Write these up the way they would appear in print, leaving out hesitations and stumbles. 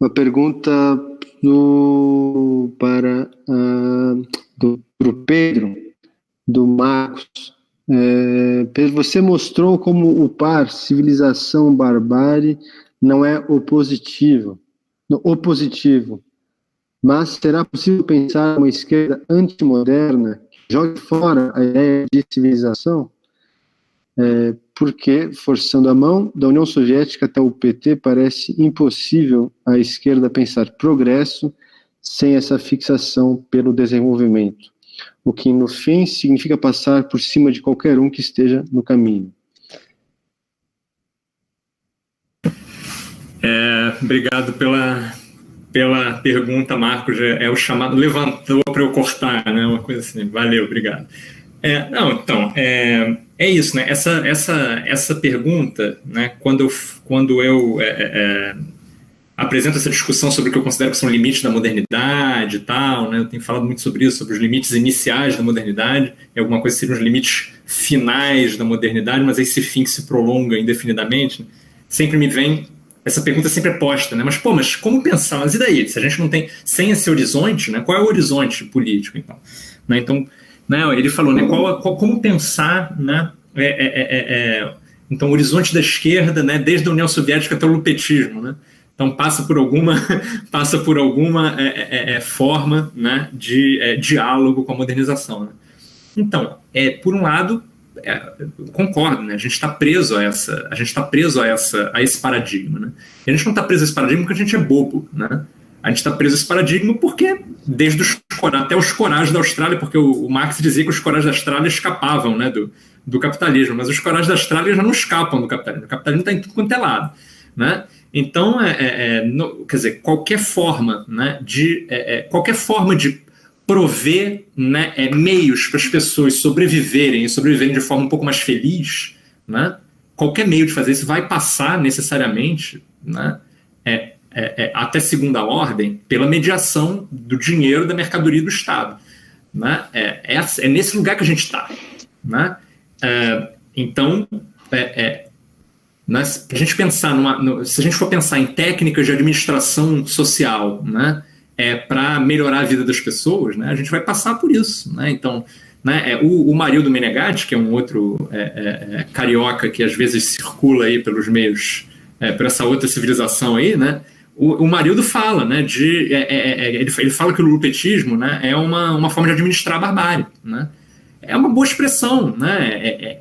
Uma pergunta do Pedro, do Marcos. Pedro, você mostrou como o par civilização-barbárie não é opositivo, mas será possível pensar uma esquerda antimoderna que jogue fora a ideia de civilização? Porque, forçando a mão, da União Soviética até o PT, parece impossível a esquerda pensar progresso sem essa fixação pelo desenvolvimento, o que, no fim, significa passar por cima de qualquer um que esteja no caminho. Obrigado pela pergunta, Marcos. É o chamado levantou para eu cortar, né? Uma coisa assim. Valeu, obrigado. É isso, né? Essa pergunta, né? Quando eu apresento essa discussão sobre o que eu considero que são limites da modernidade e tal, né? Eu tenho falado muito sobre isso, sobre os limites iniciais da modernidade, alguma coisa que seriam os limites finais da modernidade, mas esse fim que se prolonga indefinidamente, né? Sempre me vem essa pergunta sempre é posta, né? Mas como pensar? Mas e daí? Se a gente não tem, sem esse horizonte, né? Qual é o horizonte político, então? Né? Então, né, ele falou, né? Como pensar, né? Então, o horizonte da esquerda, né? Desde a União Soviética até o lupetismo, né? Então, passa por alguma forma, né? De diálogo com a modernização, né? Então, por um lado, concordo, né? A gente está preso a esse paradigma, né? E a gente não está preso a esse paradigma porque a gente é bobo, né? A gente está preso a esse paradigma porque desde até os corais da Austrália, porque o Marx dizia que os corais da Austrália escapavam, né, do capitalismo, mas os corais da Austrália já não escapam do capitalismo. O capitalismo está em tudo quanto é lado, né? Então, quer dizer, qualquer forma, né, de prover, né, meios para as pessoas sobreviverem de forma um pouco mais feliz, né? Qualquer meio de fazer isso vai passar necessariamente, né, até segunda ordem pela mediação do dinheiro, da mercadoria e do Estado, né? É nesse lugar que a gente está, né? Então, né, se a gente pensar se a gente for pensar em técnicas de administração social, né, para melhorar a vida das pessoas, né, a gente vai passar por isso, né? Então, né, o Marildo Menegatti, que é um outro carioca que às vezes circula aí pelos meios, por essa outra civilização aí, né? O Marildo fala, né, ele fala que o lupetismo, né, é uma forma de administrar a barbárie, né? É uma boa expressão, né?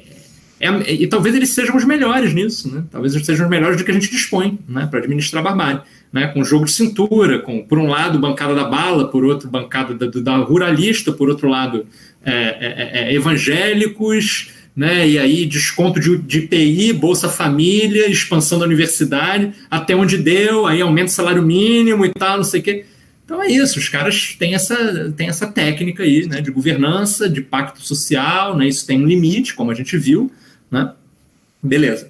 E talvez eles sejam os melhores nisso, né? Talvez eles sejam os melhores do que a gente dispõe, né, para administrar a barbárie, né? Com jogo de cintura, por um lado bancada da bala, por outro bancada da ruralista, por outro lado evangélicos, né? E aí desconto de IPI, Bolsa Família, expansão da universidade, até onde deu, aí aumenta o salário mínimo e tal, não sei o quê. Então é isso, os caras têm essa técnica aí, né, de governança, de pacto social, né? Isso tem um limite, como a gente viu, né? Beleza.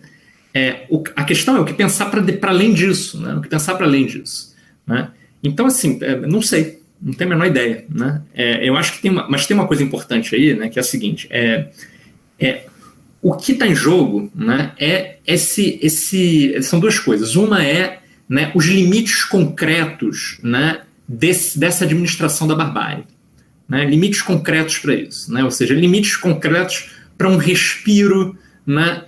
A questão é o que pensar para além disso, né? O que pensar para além disso, né? Então, assim, não sei, não tenho a menor ideia, né? Eu acho que mas tem uma coisa importante aí, né? Que é a seguinte: o que está em jogo, né? São duas coisas. Uma né, os limites concretos, né, dessa administração da barbárie, né? Limites concretos para isso, né? Ou seja, limites concretos para um respiro, né,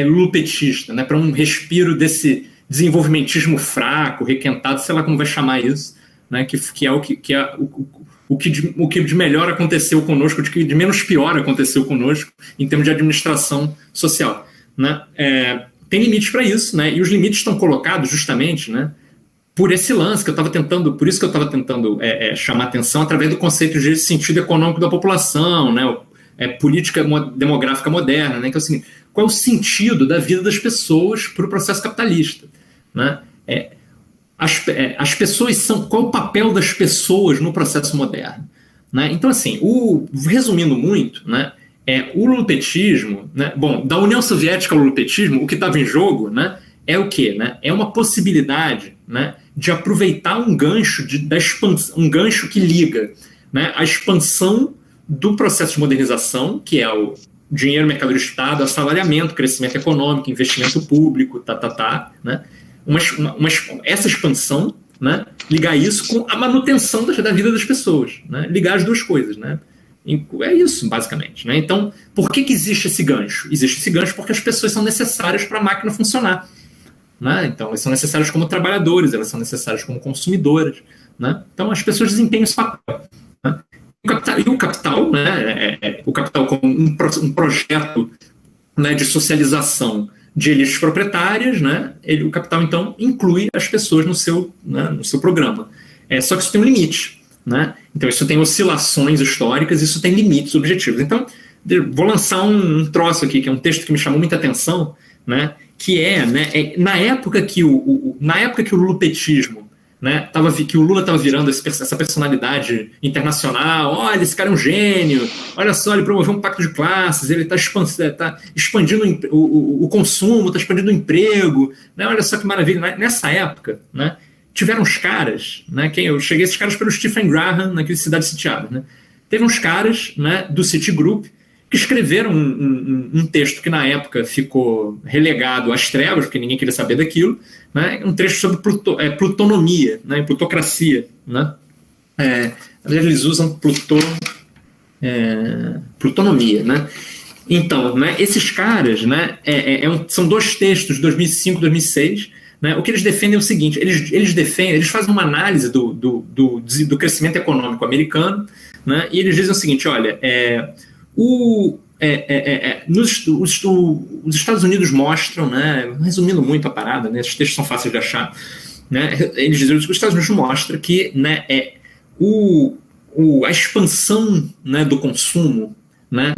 lulopetista, né, para um respiro desse desenvolvimentismo fraco, requentado, sei lá como vai chamar isso, né, que é o que de melhor aconteceu conosco, o que de menos pior aconteceu conosco em termos de administração social, né? Tem limites para isso, né? E os limites estão colocados justamente, né, por esse lance que eu estava tentando, por isso que eu estava tentando chamar atenção através do conceito de sentido econômico da população, né? Política demográfica moderna, né? Que é o seguinte: qual é o sentido da vida das pessoas para o processo capitalista, né? As pessoas qual é o papel das pessoas no processo moderno, né? Então, assim, resumindo muito, né, o lupetismo, né, bom, da União Soviética ao lupetismo, o que estava em jogo, né, é o quê? Né? É uma possibilidade, né, de aproveitar um gancho um gancho que liga, né, a expansão do processo de modernização, que é o dinheiro, mercadoria do Estado, assalariamento, crescimento econômico, investimento público, né? Essa expansão, né, ligar isso com a manutenção da vida das pessoas, né, ligar as duas coisas, né? É isso, basicamente, né? Então, por que existe esse gancho? Existe esse gancho porque as pessoas são necessárias para a máquina funcionar, né? Então, elas são necessárias como trabalhadores, elas são necessárias como consumidoras, né? Então, as pessoas desempenham esse papel, né? E o capital, né, o capital como um projeto, né, de socialização de elites proprietárias, né, o capital, então, inclui as pessoas no seu programa. Só que isso tem um limite, né? Então, isso tem oscilações históricas, isso tem limites objetivos. Então, vou lançar um troço aqui, que é um texto que me chamou muita atenção, né, que na época que o lulopetismo, né, que o Lula estava virando essa personalidade internacional, olha, esse cara é um gênio, olha só, ele promoveu um pacto de classes, ele está expandindo o consumo, está expandindo o emprego, né, olha só que maravilha. Nessa época, né, tiveram uns caras, né, eu cheguei a esses caras pelo Stephen Graham, naquele Cidade Sitiada, né, teve uns caras, né, do Citigroup, que escreveram um texto que na época ficou relegado às trevas, porque ninguém queria saber daquilo, né? Um texto sobre plutonomia, né? Plutocracia, né? Eles usam plutonomia, né? Então, né, esses caras, né, são dois textos de 2005 e 2006, né? O que eles defendem é o seguinte, eles fazem uma análise do crescimento econômico americano, né? E eles dizem o seguinte, olha, os Estados Unidos mostram, né, resumindo muito a parada, né, esses textos são fáceis de achar, né, eles dizem que os Estados Unidos mostram que, né, a expansão, né, do consumo, né,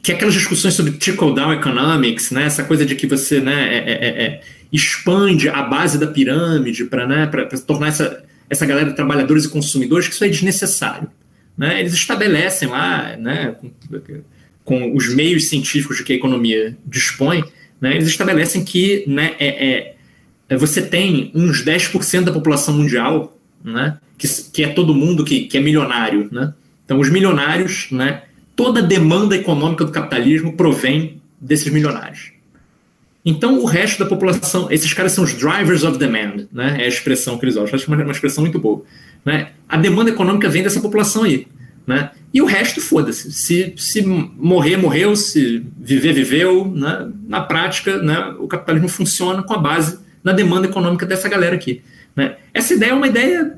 que aquelas discussões sobre trickle-down economics, né, essa coisa de que você, né, expande a base da pirâmide para, né, tornar essa galera trabalhadores e consumidores, que isso é desnecessário. Né, eles estabelecem lá, né, com os meios científicos de que a economia dispõe, né, eles estabelecem que, né, você tem uns 10% da população mundial, né, que é todo mundo que é milionário. Né? Então, os milionários, né, toda a demanda econômica do capitalismo provém desses milionários. Então, o resto da população, esses caras são os drivers of demand, né, é a expressão que eles usam, acho que é uma expressão muito boa. Né? A demanda econômica vem dessa população aí. Né? E o resto, foda-se. Se morrer, morreu. Se viver, viveu. Né? Na prática, né, o capitalismo funciona com a base na demanda econômica dessa galera aqui. Né? Essa ideia é uma ideia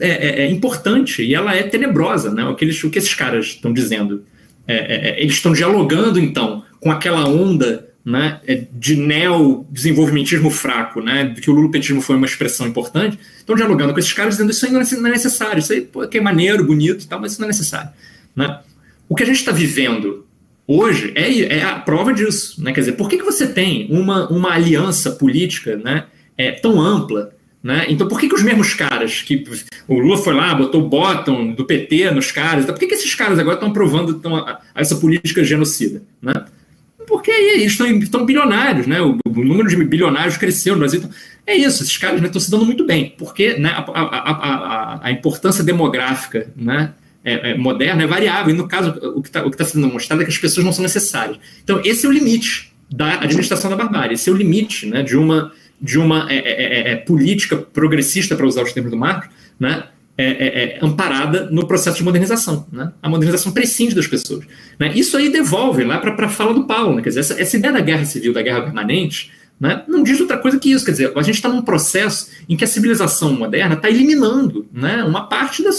importante e ela é tenebrosa. Né? O que esses caras estão dizendo. Eles estão dialogando, então, com aquela onda, né, de neo-desenvolvimentismo fraco, né, que o lulopetismo foi uma expressão importante, estão dialogando com esses caras dizendo isso aí não é necessário, isso aí pô, que é maneiro, bonito e tal, mas isso não é necessário. Né? O que a gente está vivendo hoje é a prova disso. Né? Quer dizer, por que você tem uma aliança política, né, tão ampla? Né? Então, por que os mesmos caras, que o Lula foi lá, botou o bottom do PT nos caras, então, por que esses caras agora estão aprovando essa política genocida? Né? Porque eles estão bilionários, né? O número de bilionários cresceu no Brasil. Então, é isso, esses caras, né, estão se dando muito bem, porque, né, a importância demográfica, né, moderna é variável, e no caso, o que está sendo mostrado é que as pessoas não são necessárias. Então, esse é o limite da administração da barbárie, esse é o limite, né, de uma política progressista, para usar os termos do Marx, né, amparada no processo de modernização. Né? A modernização prescinde das pessoas. Né? Isso aí devolve lá para a fala do Paulo. Né? Quer dizer, essa ideia da guerra civil, da guerra permanente, né, não diz outra coisa que isso. Quer dizer, a gente está num processo em que a civilização moderna está eliminando, né, uma parte da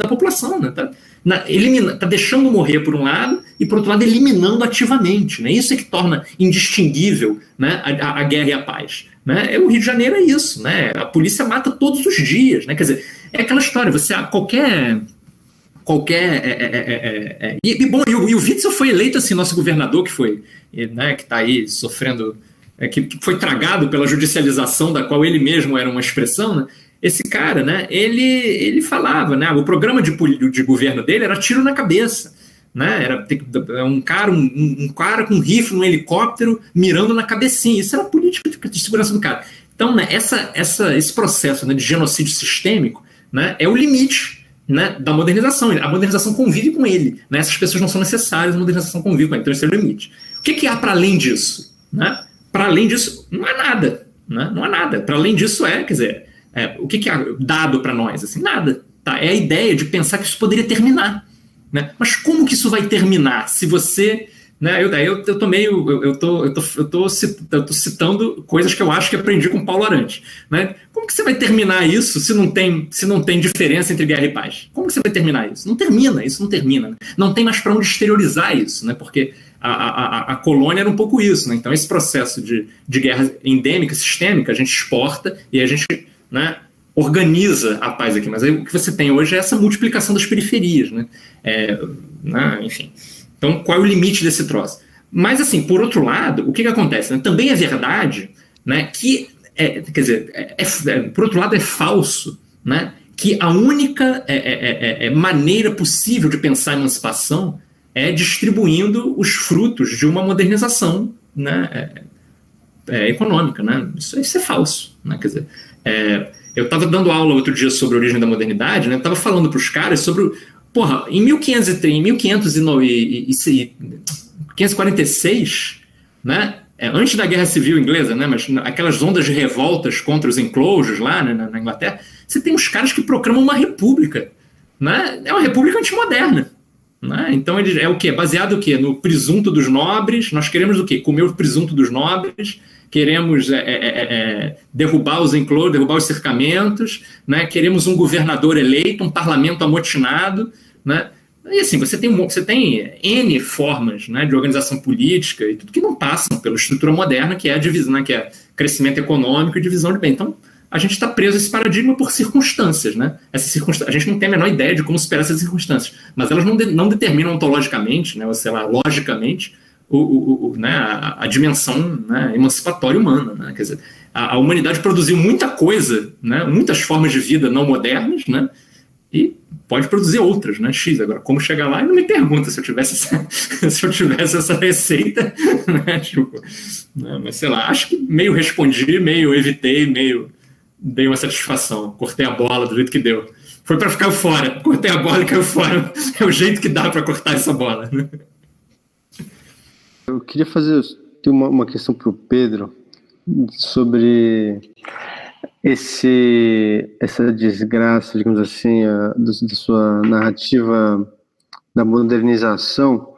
população. Né? Tá deixando morrer por um lado e, por outro lado, eliminando ativamente. Né? Isso é que torna indistinguível, né, a guerra e a paz. Né? O Rio de Janeiro é isso. Né? A polícia mata todos os dias. Né? Quer dizer, é aquela história, e o Witzel foi eleito assim, nosso governador, que foi, né, que está aí sofrendo, que foi tragado pela judicialização da qual ele mesmo era uma expressão. Né? Esse cara, né, ele falava, né, o programa de governo dele era tiro na cabeça. Né? Era um cara com um rifle, um helicóptero mirando na cabecinha. Isso era a política de segurança do cara. Então, né, esse processo, né, de genocídio sistêmico, né, é o limite, né, da modernização. A modernização convive com ele. Né? Essas pessoas não são necessárias, a modernização convive com ele. Então, esse é o limite. O que há para além disso? Né? Para além disso, não há nada. Né? Não há nada. Para além disso, quer dizer, o que é dado para nós? Assim, nada. Tá? É a ideia de pensar que isso poderia terminar. Né? Mas como que isso vai terminar se você... Né, eu tô citando coisas que eu acho que aprendi com Paulo Arantes. Né? Como que você vai terminar isso se não tem diferença entre guerra e paz? Como que você vai terminar isso? Não termina, isso não termina. Né? Não tem mais para onde exteriorizar isso, né? Porque a colônia era um pouco isso. Né? Então, esse processo de guerra endêmica, sistêmica, a gente exporta e a gente, né, organiza a paz aqui. Mas aí, o que você tem hoje é essa multiplicação das periferias. Né? Enfim... Então, qual é o limite desse troço? Mas, assim, por outro lado, o que acontece? Né? Também é verdade, né, que, por outro lado, é falso, né, que a única maneira possível de pensar a emancipação é distribuindo os frutos de uma modernização, né, econômica. Né? Isso é falso. Né? Quer dizer, eu estava dando aula outro dia sobre a origem da modernidade, né? Estava falando para os caras sobre... Porra, em 1546, né, antes da Guerra Civil Inglesa, né, mas aquelas ondas de revoltas contra os enclosures lá, né, na Inglaterra, você tem uns caras que proclamam uma república. Né? É uma república antimoderna. Né? Então, ele é o quê? Baseado o quê? No presunto dos nobres. Nós queremos o quê? Comer o presunto dos nobres. Queremos derrubar os enclosures, derrubar os cercamentos, né? Queremos um governador eleito, um parlamento amotinado, né? E assim, você tem N formas, né, de organização política e tudo que não passam pela estrutura moderna, que é a divisão, né, que é crescimento econômico e divisão de bem. Então, a gente está preso a esse paradigma por circunstâncias. Né? A gente não tem a menor ideia de como superar essas circunstâncias, mas elas não determinam ontologicamente, né, ou sei lá, logicamente, né, a dimensão, né, emancipatória humana. Né? Quer dizer, a humanidade produziu muita coisa, né, muitas formas de vida não modernas, né, e pode produzir outras, né, X. Agora, como chegar lá, não me pergunta se eu tivesse essa receita, né, tipo, né, mas sei lá, acho que meio respondi, meio evitei, meio dei uma satisfação, cortei a bola do jeito que deu. Foi para ficar fora, cortei a bola e caiu fora. É o jeito que dá para cortar essa bola, né? Eu queria ter uma questão para o Pedro sobre essa desgraça, digamos assim, da sua narrativa da modernização.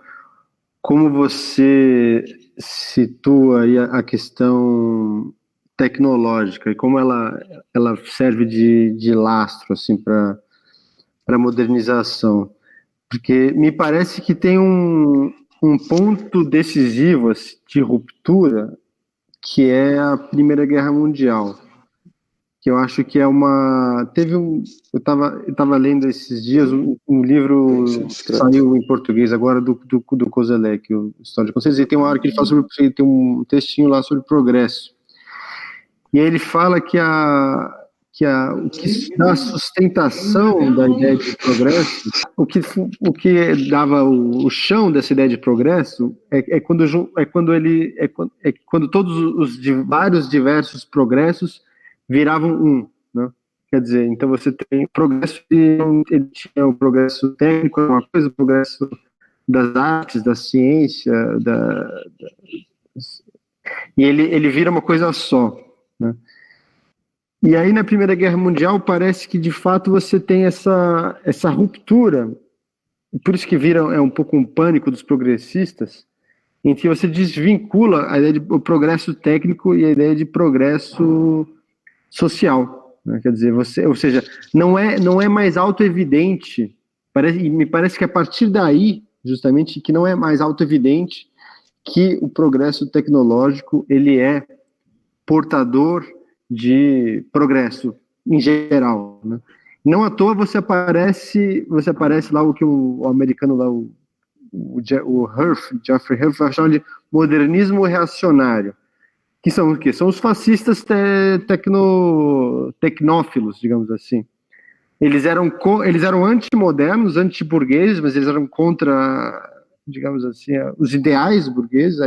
Como você situa aí a questão tecnológica e como ela serve de lastro assim, para a modernização? Porque me parece que tem um ponto decisivo assim, de ruptura, que é a Primeira Guerra Mundial, que eu acho que é eu estava lendo esses dias um livro que saiu em português agora do Kozelek, o História de Consciência, e tem uma hora que ele fala tem um textinho lá sobre progresso, e aí ele fala que o que dá sustentação da ideia de progresso, o que dava o chão dessa ideia de progresso é quando todos os vários diversos progressos viravam né? Quer dizer, então você tem progresso, ele tinha o progresso técnico, uma coisa, o progresso das artes, da ciência, e ele vira uma coisa só, né? E aí, na Primeira Guerra Mundial, parece que, de fato, você tem essa ruptura, por isso que um pouco um pânico dos progressistas, em que você desvincula a ideia de progresso técnico e a ideia de progresso social. Né? Quer dizer, ou seja, não é mais auto-evidente, me parece que a partir daí, justamente, que não é mais auto-evidente que o progresso tecnológico ele é portador de progresso em geral, né? Não à toa você aparece lá o que o americano lá, o Geoffrey Hirth vai chamar de modernismo reacionário, que são o quê? São os fascistas tecnófilos, digamos assim. Eles eram antimodernos, antiburgueses, mas eles eram contra, digamos assim, os ideais burgueses,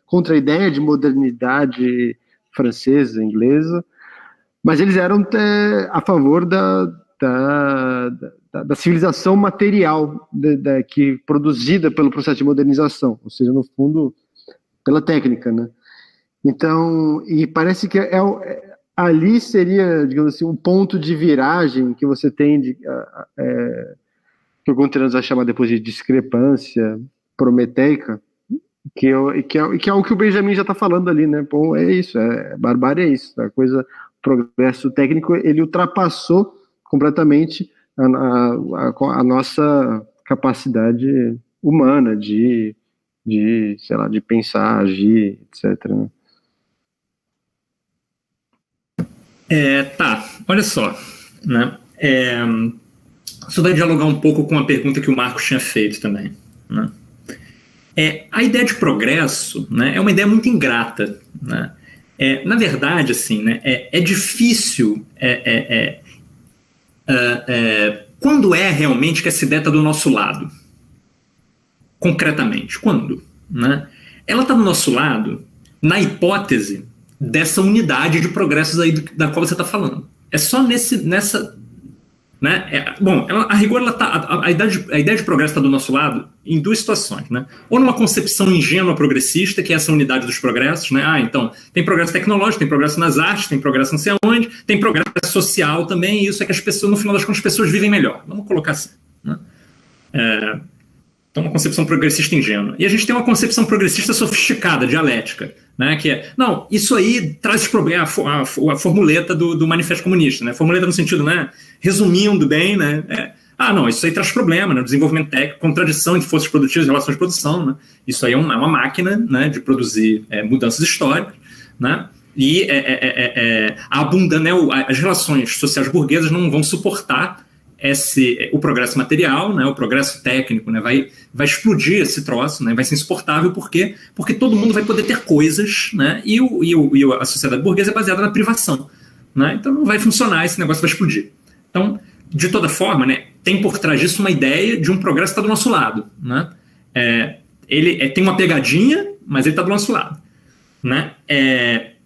contra a ideia de modernidade francesa, inglesa, mas eles eram a favor da civilização material que produzida pelo processo de modernização, ou seja, no fundo, pela técnica, né? Então, e parece que ali seria, digamos assim, um ponto de viragem que você tem, que o Gunter vai chamar depois de discrepância prometeica, que é o que o Benjamin já está falando ali, né? Pô, é isso, barbárie é isso, a coisa, o progresso técnico, ele ultrapassou completamente a nossa capacidade humana de, sei lá, de pensar, agir, etc. Né? Tá, olha só, né? Isso vai dialogar um pouco com a pergunta que o Marcos tinha feito também, né? A ideia de progresso, né, é uma ideia muito ingrata, né? Na verdade, assim, né, é difícil quando é realmente que essa ideia está do nosso lado, concretamente, quando? Né? Ela está do nosso lado na hipótese dessa unidade de progressos aí da qual você está falando. É só nessa... Né? A rigor, a ideia de progresso está do nosso lado em duas situações. Né? Ou numa concepção ingênua progressista, que é essa unidade dos progressos. Né? Então, tem progresso tecnológico, tem progresso nas artes, tem progresso não sei aonde, tem progresso social também, e isso é que as pessoas, no final das contas, as pessoas vivem melhor. Vamos colocar assim. Né? Então, uma concepção progressista ingênua. E a gente tem uma concepção progressista sofisticada, dialética, né? Que é, não, isso aí traz problema, a formuleta do Manifesto Comunista, né? Formuleta no sentido, né? Resumindo bem, né? Não, isso aí traz problema, né? Desenvolvimento técnico, contradição entre forças produtivas e relações de produção, né? Isso aí é uma máquina, né? De produzir mudanças históricas, né? E as relações sociais burguesas não vão suportar o progresso material, né, o progresso técnico, né, vai explodir esse troço, né, vai ser insuportável, porque todo mundo vai poder ter coisas, né, e a sociedade burguesa é baseada na privação, né, então não vai funcionar, esse negócio vai explodir. Então, de toda forma, né, tem por trás disso uma ideia de um progresso que está do nosso lado, né, ele tem uma pegadinha, mas ele está do nosso lado, né,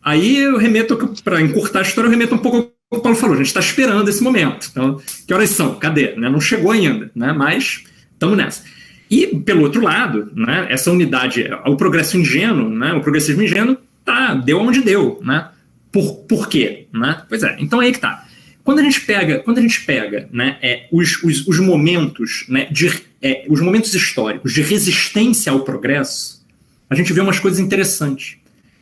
aí eu remeto, para encurtar a história, eu remeto um pouco o Paulo falou, a gente está esperando esse momento. Então, que horas são? Cadê? Né? Não chegou ainda, né? Mas estamos nessa. E, pelo outro lado, né, essa unidade, o progresso ingênuo, né, o progressismo ingênuo, deu onde deu. Né? Por quê? Né? Pois é, então é aí que está. Quando a gente pega né, os momentos, né, os momentos históricos de resistência ao progresso, a gente vê umas coisas interessantes.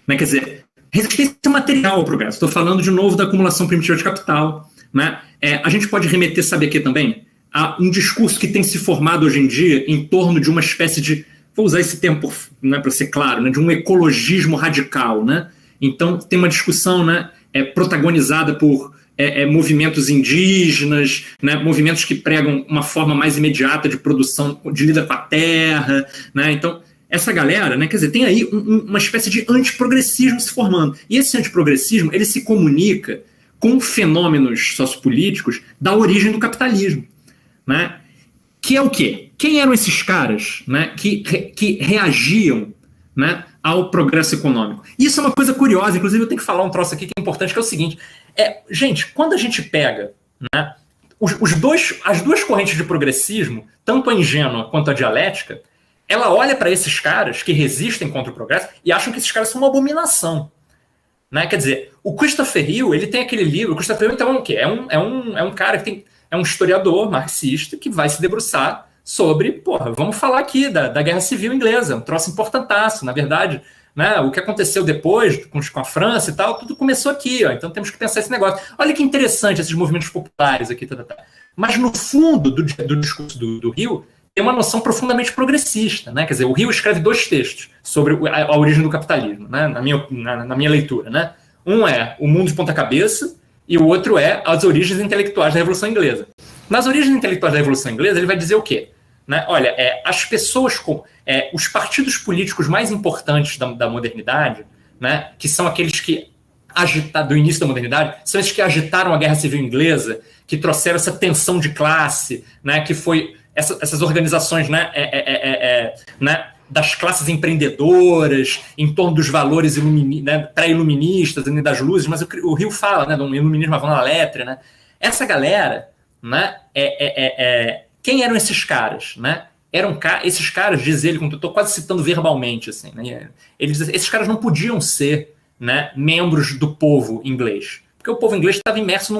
Né? Quer dizer, resistência material ao progresso. Estou falando de novo da acumulação primitiva de capital. Né? A gente pode remeter, sabe aqui também, a um discurso que tem se formado hoje em dia em torno de uma espécie de, vou usar esse termo, né, para ser claro, né, de um ecologismo radical. Né? Então, tem uma discussão, né, protagonizada por movimentos indígenas, né, movimentos que pregam uma forma mais imediata de produção, de lida com a terra. Né? Então, essa galera, né, quer dizer, tem aí uma espécie de antiprogressismo se formando. E esse antiprogressismo, ele se comunica com fenômenos sociopolíticos da origem do capitalismo. Né? Que é o quê? Quem eram esses caras, né, que reagiam, né, ao progresso econômico? Isso é uma coisa curiosa, inclusive eu tenho que falar um troço aqui que é importante, que é o seguinte. Gente, quando a gente pega, né, as duas correntes de progressismo, tanto a ingênua quanto a dialética, ela olha para esses caras que resistem contra o progresso e acham que esses caras são uma abominação. Né? Quer dizer, o Christopher Hill, ele tem aquele livro. O Christopher Hill, então, é o quê? É um cara que é um historiador marxista que vai se debruçar sobre, vamos falar aqui da Guerra Civil Inglesa, um troço importantaço, na verdade. Né? O que aconteceu depois com a França e tal, tudo começou aqui. Ó, então temos que pensar esse negócio. Olha que interessante esses movimentos populares aqui. Mas no fundo do discurso do Hill, tem uma noção profundamente progressista. Né? Quer dizer, o Hill escreve 2 textos sobre a origem do capitalismo, né? na minha leitura. Né? Um é O Mundo de Ponta Cabeça e o outro é As Origens Intelectuais da Revolução Inglesa. Nas Origens Intelectuais da Revolução Inglesa, ele vai dizer o quê? Né? Olha, as pessoas, os partidos políticos mais importantes da modernidade, né, que são aqueles que do início da modernidade, são esses que agitaram a Guerra Civil Inglesa, que trouxeram essa tensão de classe, né, que foi essas organizações, né, das classes empreendedoras, em torno dos valores né, pré-iluministas, das luzes, mas o Hill fala, né, do iluminismo avant la lettre, né? Essa galera, né, quem eram esses caras? Né? Esses caras, diz ele, como eu estou quase citando verbalmente, assim, né? Ele diz, esses caras não podiam ser, né, membros do povo inglês, Porque o povo inglês estava imerso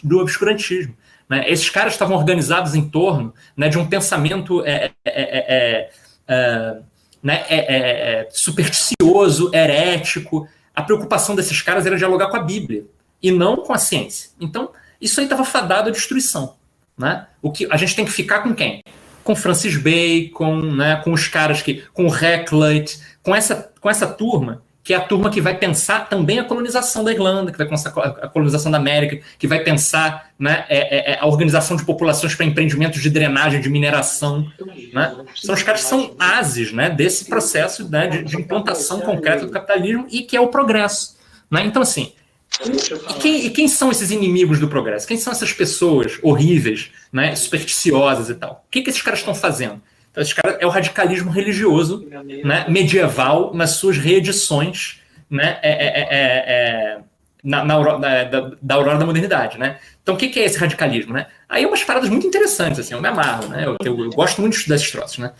do obscurantismo. Né? Esses caras estavam organizados em torno, né, de um pensamento supersticioso, herético. A preocupação desses caras era dialogar com a Bíblia e não com a ciência. Então, isso aí estava fadado à destruição. Né? O que a gente tem que ficar com quem? Com Francis Bacon, né? Com os caras com o Hakluyt, com essa turma, que é a turma que vai pensar também a colonização da Irlanda, que vai pensar a colonização da América, que vai pensar, né, a organização de populações para empreendimentos de drenagem, de mineração. Né? São os caras que são ases, né, desse processo, né, de implantação concreta do capitalismo e que é o progresso. Né? Então, assim, e quem são esses inimigos do progresso? Quem são essas pessoas horríveis, né, supersticiosas e tal? O que esses caras estão fazendo? Então, esses caras é o radicalismo religioso, né, medieval nas suas reedições, né, da aurora da modernidade. Né? Então, o que é esse radicalismo? Né? Aí umas paradas muito interessantes, assim, eu me amarro, né? Eu gosto muito de estudar esses troços. Né?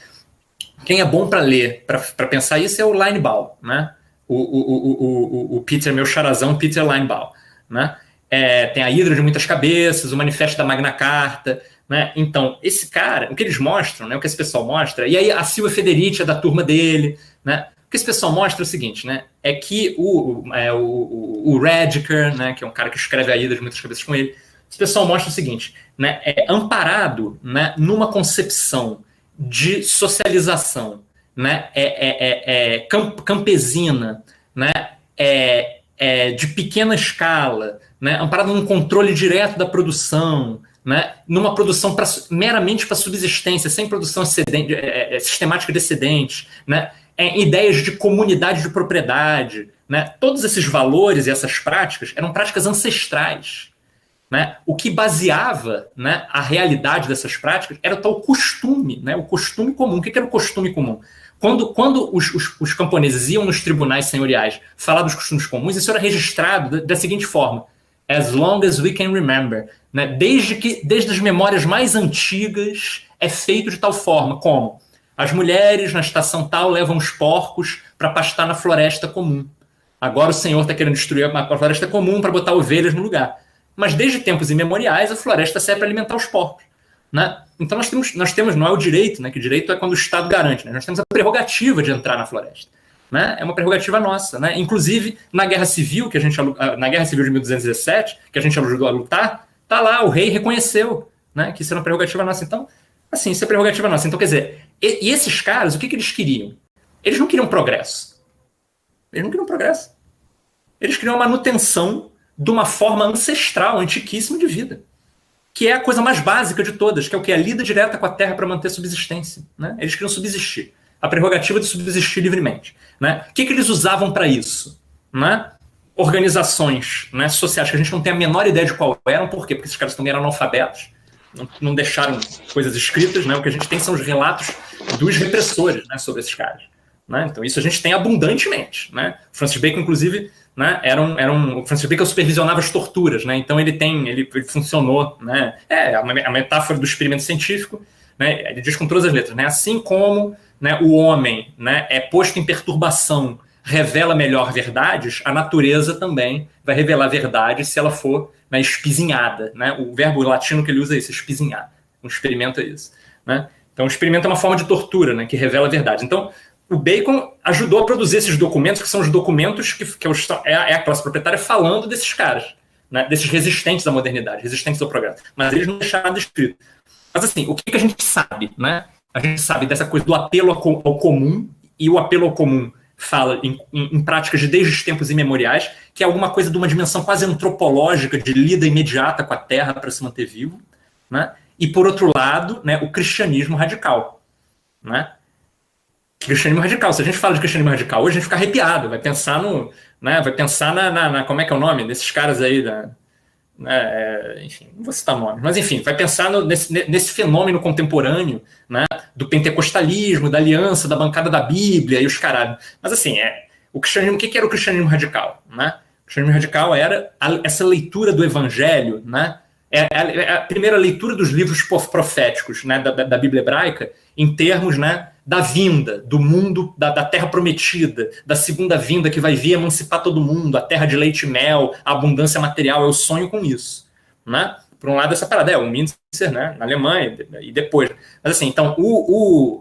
Quem é bom para ler, para pensar isso, é o Linebaugh, né? O Peter, meu charazão, Peter Linebaugh. Né? Tem a Hidra de Muitas Cabeças, o Manifesto da Magna Carta. Né? Então, esse cara, o que eles mostram, né, o que esse pessoal mostra, e aí a Silvia Federici é da turma dele, né? O que esse pessoal mostra é o seguinte, né, é que o Rediker, né, que é um cara que escreve a Hidra de Muitas Cabeças com ele, esse pessoal mostra o seguinte, né, amparado, né, numa concepção de socialização, né, campesina, né, de pequena escala, né, amparado num controle direto da produção, né, numa produção meramente para subsistência, sem produção sistemática de excedentes, né, ideias de comunidade de propriedade. Né, todos esses valores e essas práticas eram práticas ancestrais. Né, o que baseava, né, a realidade dessas práticas era o tal costume, né, o costume comum. O que era o costume comum? Quando os camponeses iam nos tribunais senhoriais falar dos costumes comuns, isso era registrado da seguinte forma: as long as we can remember. Né? Desde as memórias mais antigas é feito de tal forma como as mulheres na estação tal levam os porcos para pastar na floresta comum. Agora o senhor está querendo destruir a floresta comum para botar ovelhas no lugar. Mas desde tempos imemoriais a floresta serve para alimentar os porcos. Né? Então nós temos, não é o direito, né, que o direito é quando o Estado garante, né? Nós temos a prerrogativa de entrar na floresta. Né? É uma prerrogativa nossa. Né? Inclusive, na Guerra Civil, na Guerra Civil de 1217, que a gente ajudou a lutar, tá lá, o rei reconheceu, né, que isso era uma prerrogativa nossa. Então, assim, isso é prerrogativa nossa. Então, quer dizer, e esses caras, o que eles queriam? Eles não queriam progresso. Eles não queriam progresso. Eles queriam a manutenção de uma forma ancestral, antiquíssima de vida, que é a coisa mais básica de todas, que é o que? A lida direta com a terra para manter subsistência. Né? Eles queriam subsistir. A prerrogativa de subsistir livremente. Né? O que eles usavam para isso? Né? Organizações, né, sociais que a gente não tem a menor ideia de qual eram. Por quê? Porque esses caras também eram analfabetos, não deixaram coisas escritas. Né? O que a gente tem são os relatos dos repressores, né, sobre esses caras. Né? Então isso a gente tem abundantemente. Né? O Francis Bacon, inclusive, né, o Francis Bacon supervisionava as torturas. Né? Então ele funcionou. Né? A metáfora do experimento científico. Né? Ele diz com todas as letras, né? Assim como, né, o homem, né, é posto em perturbação, revela melhor verdades, a natureza também vai revelar verdades se ela for, né, espizinhada. Né? O verbo latino que ele usa é isso, espizinhar. Um experimento é isso. Né? Então, o experimento é uma forma de tortura, né, que revela verdades. Então, o Bacon ajudou a produzir esses documentos, que são os documentos que a classe proprietária falando desses caras, né, desses resistentes à modernidade, resistentes ao progresso. Mas eles não deixaram nada escrito. Mas, assim, o que a gente sabe? Né? A gente sabe dessa coisa do apelo ao comum, e o apelo ao comum fala em práticas de desde os tempos imemoriais, que é alguma coisa de uma dimensão quase antropológica, de lida imediata com a terra para se manter vivo. Né? E, por outro lado, né, o cristianismo radical. Né? Cristianismo radical. Se a gente fala de cristianismo radical hoje, a gente fica arrepiado, vai pensar como é que é o nome desses caras aí, enfim, não vou citar nomes, mas enfim, vai pensar nesse fenômeno contemporâneo, né, do pentecostalismo, da aliança, da bancada da Bíblia e os caralho. Mas assim, o cristianismo, o que era o cristianismo radical? Né? O cristianismo radical era essa leitura do evangelho, né? A primeira leitura dos livros proféticos, né, da Bíblia hebraica, em termos, né, da vinda, do mundo, da terra prometida, da segunda vinda que vai vir emancipar todo mundo, a terra de leite e mel, a abundância material, eu sonho com isso, né? Por um lado, essa parada é o Münzer, né, na Alemanha, e depois. Mas assim, então,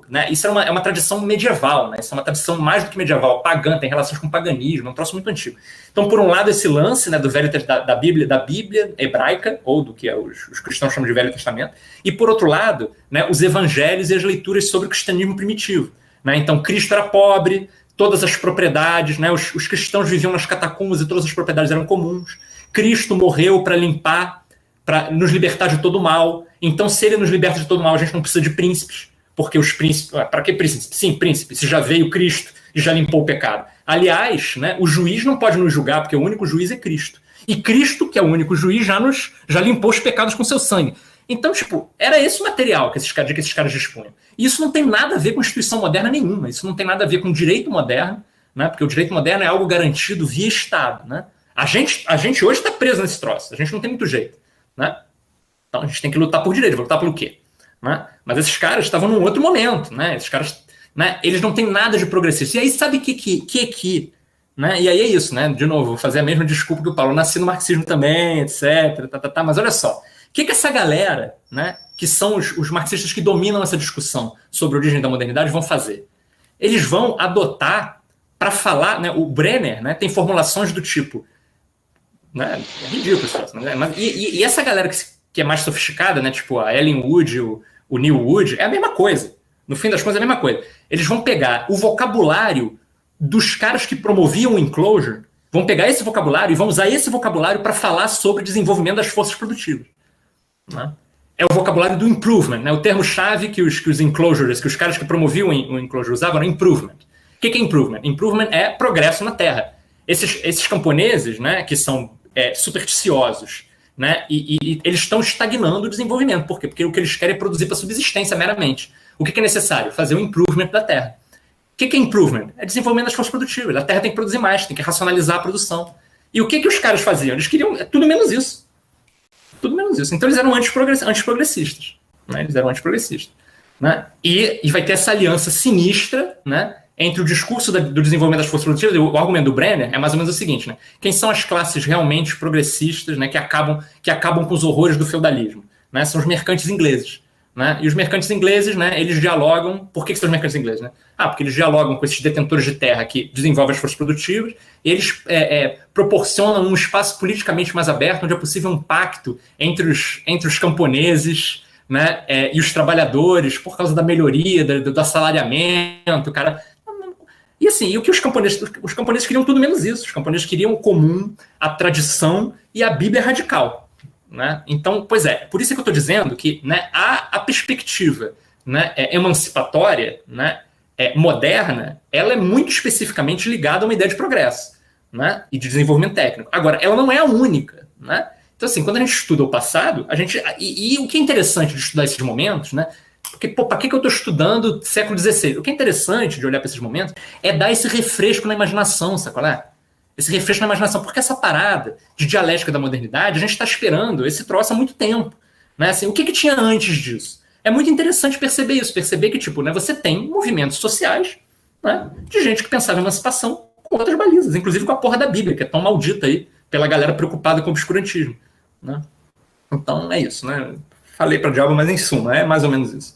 né, isso é uma tradição medieval, né? Isso é uma tradição mais do que medieval, pagã, tem relações com o paganismo, é um troço muito antigo. Então, por um lado, esse lance, né, do Velho da Bíblia hebraica, ou do que os cristãos chamam de Velho Testamento, e por outro lado, né, os evangelhos e as leituras sobre o cristianismo primitivo. Né? Então, Cristo era pobre, todas as propriedades, né, os cristãos viviam nas catacumbas e todas as propriedades eram comuns. Cristo morreu para limpar, para nos libertar de todo o mal. Então, se ele nos liberta de todo o mal, a gente não precisa de príncipes, porque os príncipes... Para que príncipes? Sim, príncipe, se já veio Cristo e já limpou o pecado. Aliás, né, o juiz não pode nos julgar, porque o único juiz é Cristo. E Cristo, que é o único juiz, já limpou os pecados com seu sangue. Então, tipo, era esse o material de que esses caras dispunham. E isso não tem nada a ver com instituição moderna nenhuma. Isso não tem nada a ver com direito moderno, né, porque o direito moderno é algo garantido via Estado. Né? A gente hoje está preso nesse troço. A gente não tem muito jeito. Né? Então a gente tem que lutar por direito. Vou lutar pelo quê? Né? Mas esses caras estavam num outro momento, né? Esses caras, né, eles não têm nada de progressista. E aí sabe que né? E aí é isso, né? De novo, vou fazer a mesma desculpa que o Paulo. Eu nasci no marxismo também, etc. Mas olha só, o que essa galera, né, que são os marxistas que dominam essa discussão sobre a origem da modernidade vão fazer? Eles vão adotar para falar, né? O Brenner, né, tem formulações do tipo, né? É ridículo isso, né? E essa galera que é mais sofisticada, né? Tipo a Ellen Wood, o Neil Wood, é a mesma coisa. No fim das contas, é a mesma coisa. Eles vão pegar o vocabulário dos caras que promoviam o enclosure, vão pegar esse vocabulário e vão usar esse vocabulário para falar sobre desenvolvimento das forças produtivas. Né? É o vocabulário do improvement, né? O termo-chave que os enclosures, que os caras que promoviam o enclosure usavam era improvement. O que é improvement? Improvement é progresso na Terra. Esses camponeses, né, que são supersticiosos, né, e eles estão estagnando o desenvolvimento. Por quê? Porque o que eles querem é produzir para subsistência meramente. O que é necessário? Fazer o improvement da Terra. O que é improvement? É desenvolvimento das forças produtivas. A Terra tem que produzir mais, tem que racionalizar a produção. E o que os caras faziam? Eles queriam tudo menos isso. Tudo menos isso. Então eles eram antiprogressistas. Né? Eles eram antiprogressistas. Né? E vai ter essa aliança sinistra, né, entre o discurso do desenvolvimento das forças produtivas. O argumento do Brenner é mais ou menos o seguinte, né? Quem são as classes realmente progressistas, né, que acabam com os horrores do feudalismo? Né? São os mercantes ingleses. Né? E os mercantes ingleses, né, eles dialogam... Por que são os mercantes ingleses? Né? Porque eles dialogam com esses detentores de terra que desenvolvem as forças produtivas, e eles proporcionam um espaço politicamente mais aberto, onde é possível um pacto entre os camponeses, né, e os trabalhadores, por causa da melhoria, do assalariamento, cara... E assim, o que os camponeses queriam tudo menos isso. Os camponeses queriam o comum, a tradição e a Bíblia radical. Né? Então, pois é, por isso que eu estou dizendo que, né, a perspectiva, né, emancipatória, né, moderna, ela é muito especificamente ligada a uma ideia de progresso, né, e de desenvolvimento técnico. Agora, ela não é a única. Né? Então, assim, quando a gente estuda o passado, e o que é interessante de estudar esses momentos, né, porque, para que eu estou estudando século XVI? O que é interessante de olhar para esses momentos é dar esse refresco na imaginação, sacolé? Esse refresco na imaginação, porque essa parada de dialética da modernidade, a gente está esperando esse troço há muito tempo. Né? Assim, o que tinha antes disso? É muito interessante perceber isso, perceber que tipo, né, você tem movimentos sociais, né, de gente que pensava em emancipação com outras balizas, inclusive com a porra da Bíblia, que é tão maldita aí pela galera preocupada com o obscurantismo. Né? Então é isso, né? Falei para diabo, mas em suma, é mais ou menos isso.